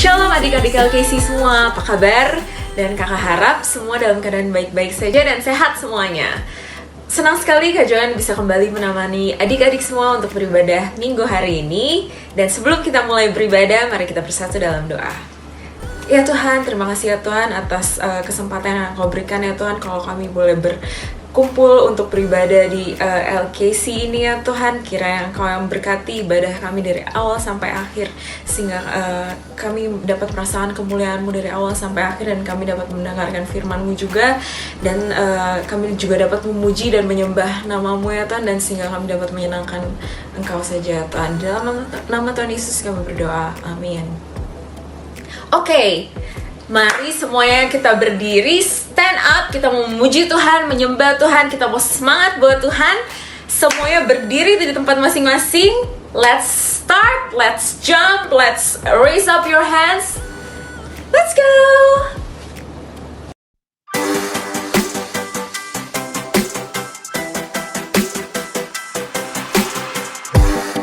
Shalom adik-adik LKC semua, apa kabar? Dan kakak harap semua dalam keadaan baik-baik saja dan sehat semuanya. Senang sekali Kak Joan bisa kembali menemani adik-adik semua untuk beribadah minggu hari ini. Dan sebelum kita mulai beribadah, mari kita bersatu dalam doa. Ya Tuhan, terima kasih ya Tuhan atas kesempatan yang Kau berikan ya Tuhan, kalau kami boleh berkumpul untuk beribadah di LKC ini ya Tuhan. Kiranya Engkau yang berkati ibadah kami dari awal sampai akhir, sehingga kami dapat merasakan kemuliaan-Mu dari awal sampai akhir, dan kami dapat mendengarkan firman-Mu juga, dan kami juga dapat memuji dan menyembah nama-Mu ya Tuhan, dan sehingga kami dapat menyenangkan Engkau saja ya Tuhan. Dalam nama Tuhan Yesus kami berdoa, amin. Oke, mari semuanya kita berdiri, stand up, kita mau memuji Tuhan, menyembah Tuhan, kita mau semangat buat Tuhan. Semuanya berdiri di tempat masing-masing. Let's start, let's jump, let's raise up your hands. Let's go!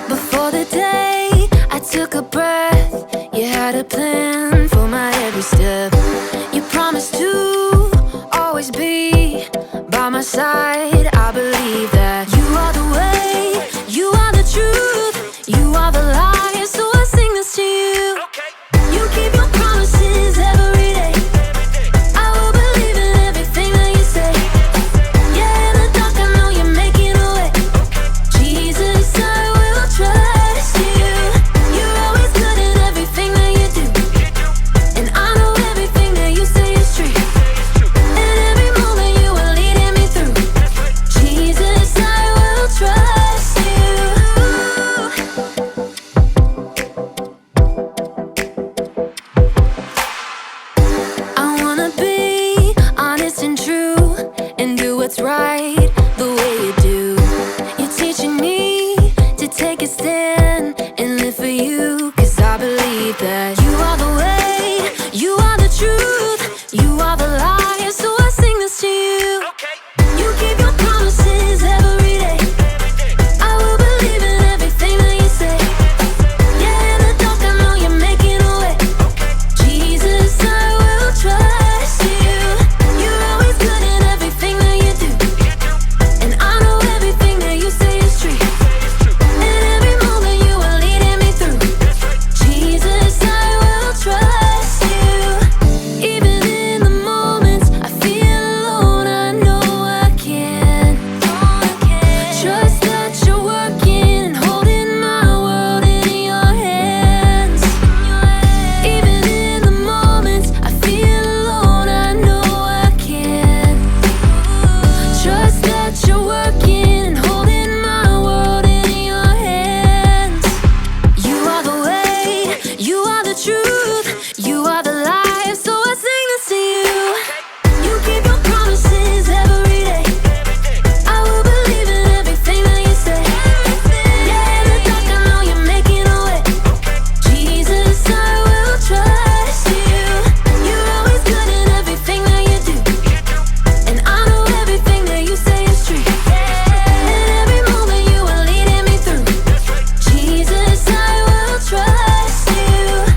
Before the day I took a breath, you had a plan for my every step. You promised to always be by my side. I believe that you are the way, you are the truth, you are the light. So I sing this to you. You keep your promises every day. I will believe in everything that you say. Yeah, in the dark I know you're making a way. Jesus, I will trust you. You're always good at everything that you do, and I know everything that you say is true. And every moment you are leading me through. Jesus, I will trust you. I wanna be honest and true, and do what's right the way you do. You're teaching me to take a stand and live for you, 'cause I believe that you are the way, you are the truth, you are the light. So I sing this to you. You keep your promises every day. I will believe in everything that you say. Yeah, in the dark I know you're making a way. Jesus, I will trust you. You're always good at everything that you do, and I know everything that you say is true. And every moment you are leading me through. Jesus, I will trust you. Even in the moments I feel alone, I know I can trust that you're working and holding my world in your hands. Even in the moments I feel alone, I know I can trust that you're working and holding my world in your hands. You are the way, you are the truth, you are the life. So I sing this to you. You keep your promises every day. I will believe in everything that you say. Yeah, in the dark I know you're making a way. Jesus, I will trust you. You're always good at everything that you do, and I know everything that you say is true. And every moment you are leading me through. Jesus, I will trust you.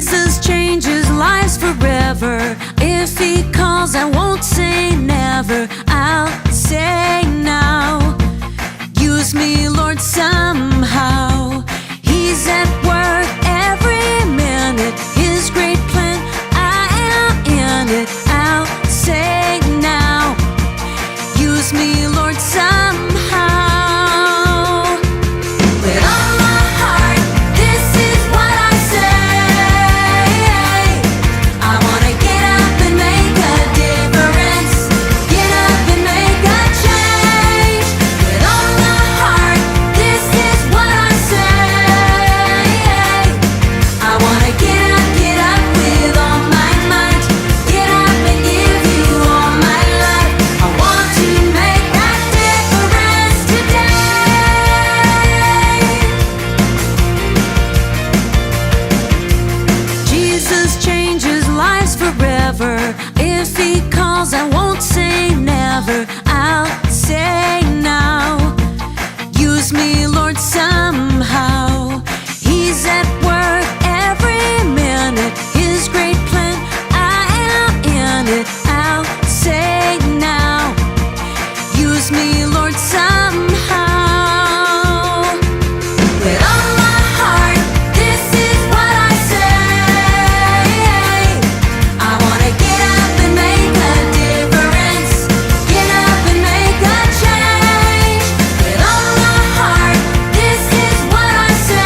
Jesus changes lives forever. If he calls, I won't say never. I'll say now. Use me, Lord, somehow. He's at work every minute. His great plan, I am in it. I'll say now. Use me, Lord, somehow. With all my heart, this is what I say. I wanna get up and make a difference. Get up and make a change. With all my heart, this is what I say. I wanna get up with all my might. Get up and give you all my life. I want to make that difference today. Jesus changes lives forever. If he calls, I won't say never. I'll say now. Use me, Lord, somehow. He's at work every minute. His great plan, I am in it. I'll say now. Use me, Lord, somehow. With all my heart, this is what I say. I wanna get up and make a difference. Get up and make a change. With all my heart, this is what I say.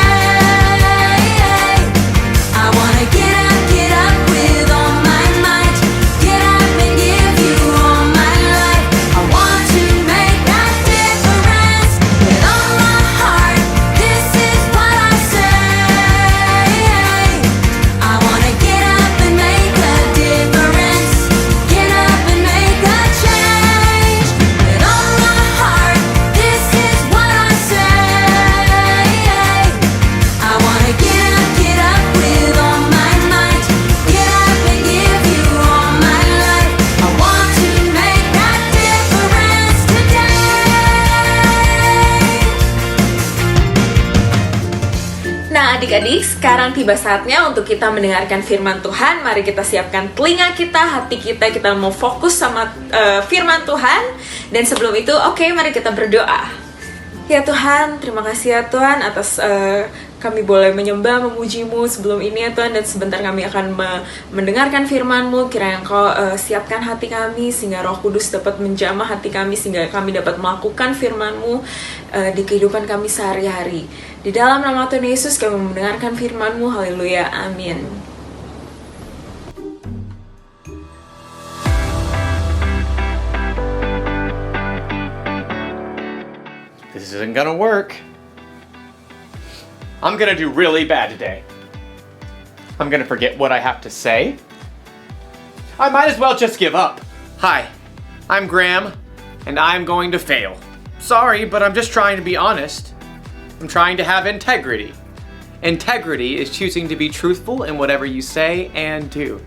I wanna get up with all my might. Get up and give you all my life. I want to make that difference. With all my heart, this is what I say. I wanna get up and make a difference. Get up and make a change. With all my heart, this is what I say. I wanna get up with all my might. Get up and give you all my life. I want to make that difference today. Nah, adik-adik, sekarang tiba saatnya untuk kita mendengarkan firman Tuhan. Mari kita siapkan telinga kita, hati kita mau fokus sama firman Tuhan. Dan sebelum itu, oke, mari kita berdoa. Ya Tuhan, terima kasih ya Tuhan atas kami boleh menyembah, memuji-Mu sebelum ini ya Tuhan. Dan sebentar kami akan mendengarkan firman-Mu. Kiranya Engkau siapkan hati kami sehingga Roh Kudus dapat menjamah hati kami, sehingga kami dapat melakukan firman-Mu di kehidupan kami sehari-hari. Di dalam nama Tuhan Yesus kami mendengarkan firman-Mu. Haleluya, amin. This isn't gonna work. I'm gonna do really bad today. I'm gonna forget what I have to say. I might as well just give up. Hi, I'm Graham, and I'm going to fail. Sorry, but I'm just trying to be honest. I'm trying to have integrity. Integrity is choosing to be truthful in whatever you say and do.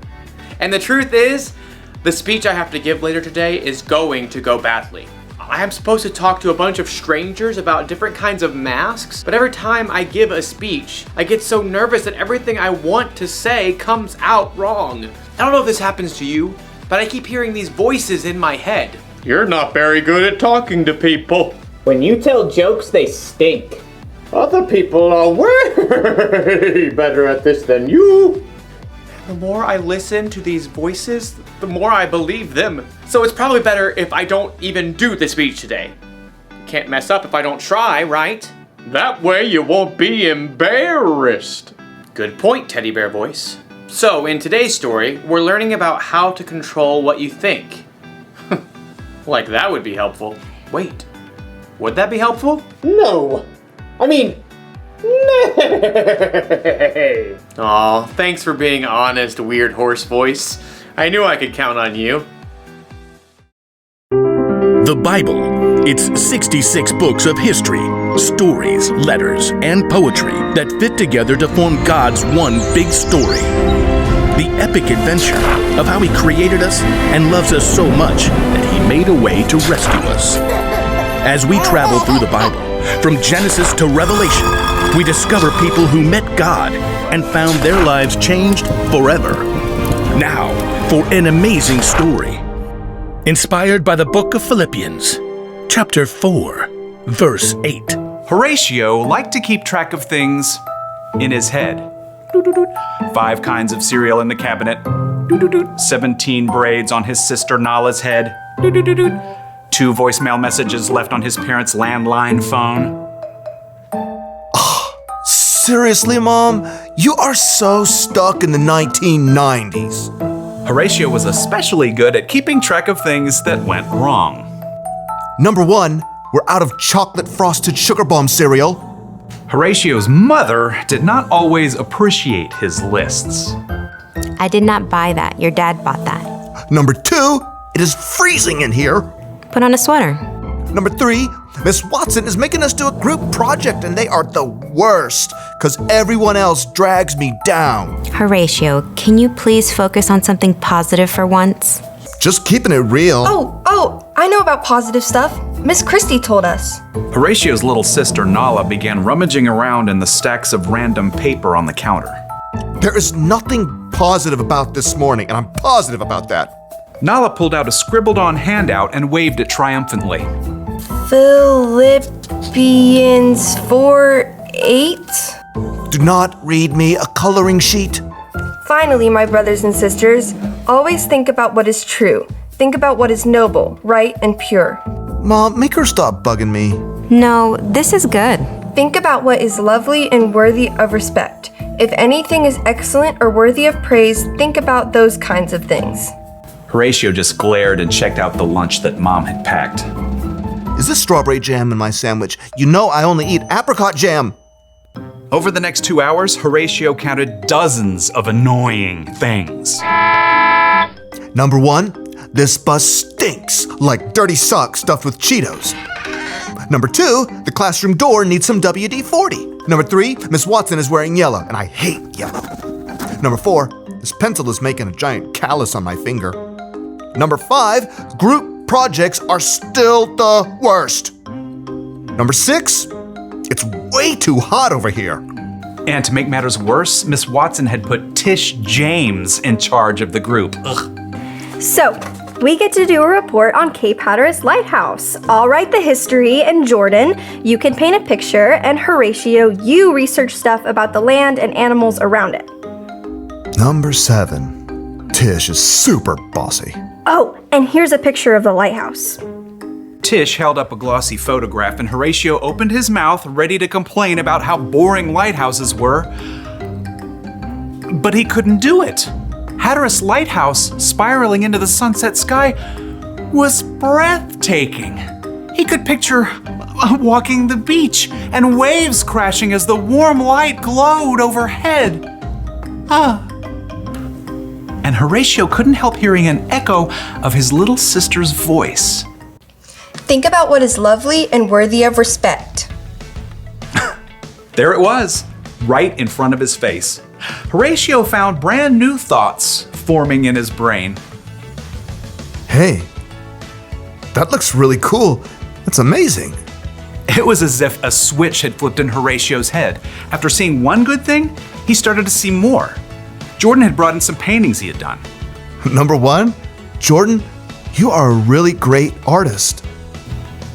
And the truth is, the speech I have to give later today is going to go badly. I am supposed to talk to a bunch of strangers about different kinds of masks, but every time I give a speech, I get so nervous that everything I want to say comes out wrong. I don't know if this happens to you, but I keep hearing these voices in my head. You're not very good at talking to people. When you tell jokes, they stink. Other people are way better at this than you. The more I listen to these voices, the more I believe them. So it's probably better if I don't even do the speech today. Can't mess up if I don't try, right? That way you won't be embarrassed. Good point, Teddy Bear Voice. So in today's story, we're learning about how to control what you think. Like that would be helpful. Wait, would that be helpful? No. I mean, nay. Aw, thanks for being honest, weird horse voice. I knew I could count on you. The Bible. It's 66 books of history, stories, letters, and poetry that fit together to form God's one big story. The epic adventure of how He created us and loves us so much that He made a way to rescue us. As we travel through the Bible, from Genesis to Revelation, we discover people who met God, and found their lives changed forever. Now, for an amazing story. Inspired by the book of Philippians, chapter 4, verse 8. Horatio liked to keep track of things in his head. 5 kinds of cereal in the cabinet. 17 braids on his sister Nala's head. 2 voicemail messages left on his parents' landline phone. Seriously, Mom? You are so stuck in the 1990s. Horatio was especially good at keeping track of things that went wrong. Number 1, we're out of chocolate frosted sugar bomb cereal. Horatio's mother did not always appreciate his lists. I did not buy that. Your dad bought that. Number 2, it is freezing in here. Put on a sweater. Number 3, Miss Watson is making us do a group project and they are the worst because everyone else drags me down. Horatio, can you please focus on something positive for once? Just keeping it real. Oh, I know about positive stuff. Miss Christie told us. Horatio's little sister Nala began rummaging around in the stacks of random paper on the counter. There is nothing positive about this morning, and I'm positive about that. Nala pulled out a scribbled-on handout and waved it triumphantly. Philippians 4:8. Do not read me a coloring sheet. Finally, my brothers and sisters, always think about what is true. Think about what is noble, right, and pure. Mom, make her stop bugging me. No, this is good. Think about what is lovely and worthy of respect. If anything is excellent or worthy of praise, think about those kinds of things. Horatio just glared and checked out the lunch that Mom had packed. Is this strawberry jam in my sandwich? You know I only eat apricot jam. Over the next 2 hours, Horatio counted dozens of annoying things. Number 1, this bus stinks like dirty socks stuffed with Cheetos. Number 2, the classroom door needs some WD-40. Number 3, Miss Watson is wearing yellow, and I hate yellow. Number 4, this pencil is making a giant callus on my finger. Number 5, group projects are still the worst. Number 6, it's way too hot over here. And to make matters worse, Miss Watson had put Tish James in charge of the group. Ugh. So, we get to do a report on Cape Hatteras Lighthouse. I'll write the history, and Jordan, you can paint a picture, and Horatio, you research stuff about the land and animals around it. Number 7, Tish is super bossy. Oh, and here's a picture of the lighthouse. Tish held up a glossy photograph and Horatio opened his mouth, ready to complain about how boring lighthouses were. But he couldn't do it. Hatteras Lighthouse, spiraling into the sunset sky, was breathtaking. He could picture walking the beach and waves crashing as the warm light glowed overhead. And Horatio couldn't help hearing an echo of his little sister's voice. Think about what is lovely and worthy of respect. There it was, right in front of his face. Horatio found brand new thoughts forming in his brain. Hey, that looks really cool. That's amazing. It was as if a switch had flipped in Horatio's head. After seeing one good thing, he started to see more. Jordan had brought in some paintings he had done. Number 1, Jordan, you are a really great artist.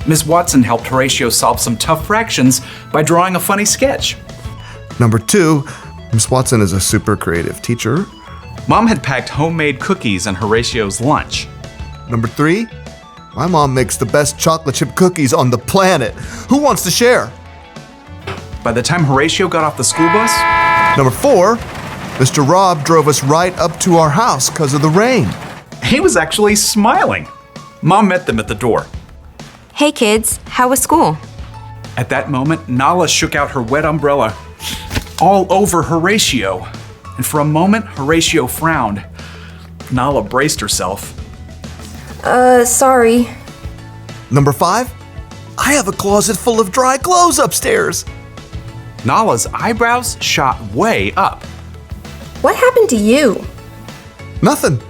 Miss Watson helped Horatio solve some tough fractions by drawing a funny sketch. Number 2, Miss Watson is a super creative teacher. Mom had packed homemade cookies in Horatio's lunch. Number 3, my mom makes the best chocolate chip cookies on the planet. Who wants to share? By the time Horatio got off the school bus, Number 4, Mr. Rob drove us right up to our house because of the rain. he was actually smiling. Mom met them at the door. Hey kids, how was school? At that moment, Nala shook out her wet umbrella all over Horatio. And for a moment, Horatio frowned. Nala braced herself. Sorry. Number 5, I have a closet full of dry clothes upstairs. Nala's eyebrows shot way up. What happened to you? Nothing.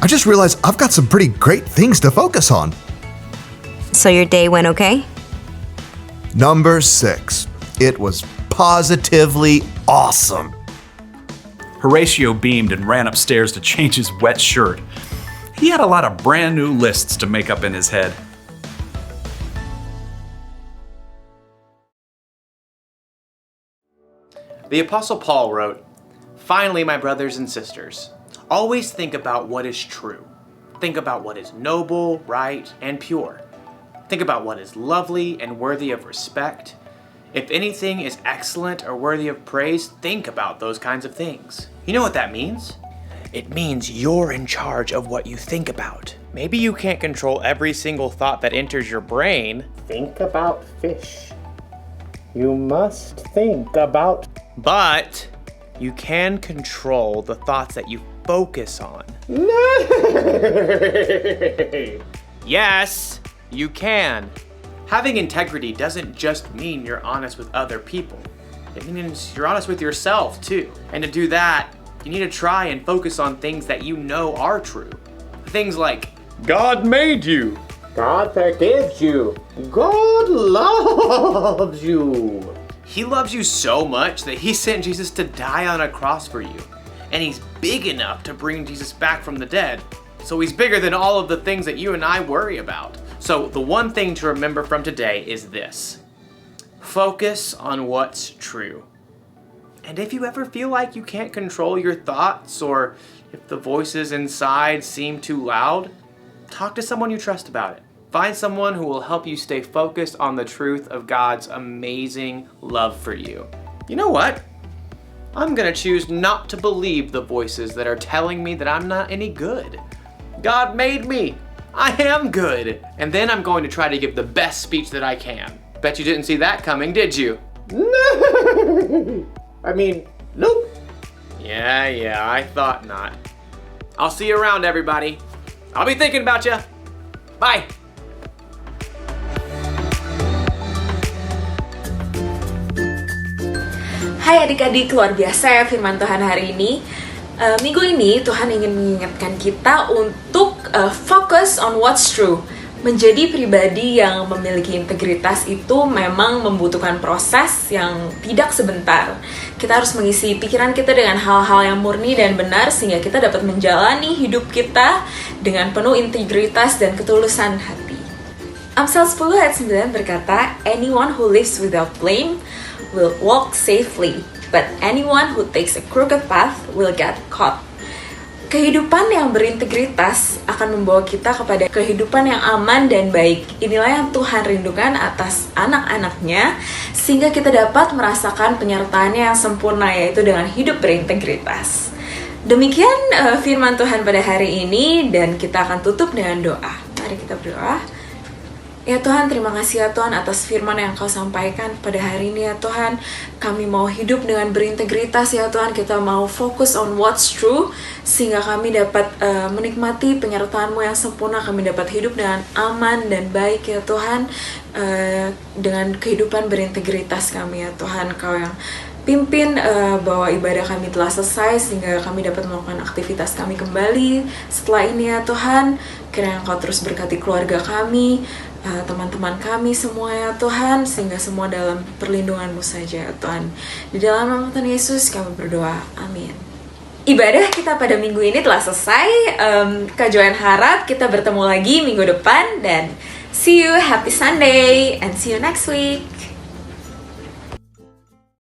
I just realized I've got some pretty great things to focus on. So your day went okay? Number 6, it was positively awesome. Horatio beamed and ran upstairs to change his wet shirt. He had a lot of brand new lists to make up in his head. The Apostle Paul wrote, "Finally, my brothers and sisters, always think about what is true. Think about what is noble, right, and pure. Think about what is lovely and worthy of respect. If anything is excellent or worthy of praise, think about those kinds of things." You know what that means? It means you're in charge of what you think about. Maybe you can't control every single thought that enters your brain. Think about fish. You must think about... But you can control the thoughts that you focus on. Yes, you can. Having integrity doesn't just mean you're honest with other people. It means you're honest with yourself too. And to do that, you need to try and focus on things that you know are true. Things like, God made you. God forgives you. God loves you. He loves you so much that he sent Jesus to die on a cross for you. And he's big enough to bring Jesus back from the dead. So he's bigger than all of the things that you and I worry about. So the one thing to remember from today is this. Focus on what's true. And if you ever feel like you can't control your thoughts, or if the voices inside seem too loud, talk to someone you trust about it. Find someone who will help you stay focused on the truth of God's amazing love for you. You know what? I'm gonna choose not to believe the voices that are telling me that I'm not any good. God made me. I am good. And then I'm going to try to give the best speech that I can. Bet you didn't see that coming, did you? No. I mean, nope. Yeah, I thought not. I'll see you around, everybody. I'll be thinking about you. Bye. Hai adik-adik, luar biasa ya firman Tuhan hari ini. Minggu ini Tuhan ingin mengingatkan kita untuk fokus on what's true. Menjadi pribadi yang memiliki integritas itu memang membutuhkan proses yang tidak sebentar. Kita harus mengisi pikiran kita dengan hal-hal yang murni dan benar sehingga kita dapat menjalani hidup kita dengan penuh integritas dan ketulusan hati. Amsal 10 ayat 9 berkata, "Anyone who lives without blame will walk safely, but anyone who takes a crooked path will get caught." Kehidupan yang berintegritas akan membawa kita kepada kehidupan yang aman dan baik. Inilah yang Tuhan rindukan atas anak-anaknya, sehingga kita dapat merasakan penyertaannya yang sempurna, yaitu dengan hidup berintegritas. Demikian firman Tuhan pada hari ini, dan kita akan tutup dengan doa. Mari kita berdoa. Ya Tuhan, terima kasih ya Tuhan atas firman yang Kau sampaikan pada hari ini ya Tuhan. Kami mau hidup dengan berintegritas ya Tuhan. Kita mau fokus on what's true, sehingga kami dapat menikmati penyertaan-Mu yang sempurna. Kami dapat hidup dengan aman dan baik ya Tuhan, dengan kehidupan berintegritas kami ya Tuhan. Kau yang pimpin bahwa ibadah kami telah selesai, sehingga kami dapat melakukan aktivitas kami kembali setelah ini ya Tuhan. Kiranya Kau terus berkati keluarga kami, teman-teman kami semua ya Tuhan, sehingga semua dalam perlindungan-Mu saja ya Tuhan. Di dalam nama Tuhan Yesus kami berdoa, amin. Ibadah kita pada minggu ini telah selesai. Kak Joanne harap kita bertemu lagi minggu depan, dan see you, happy Sunday, and see you next week.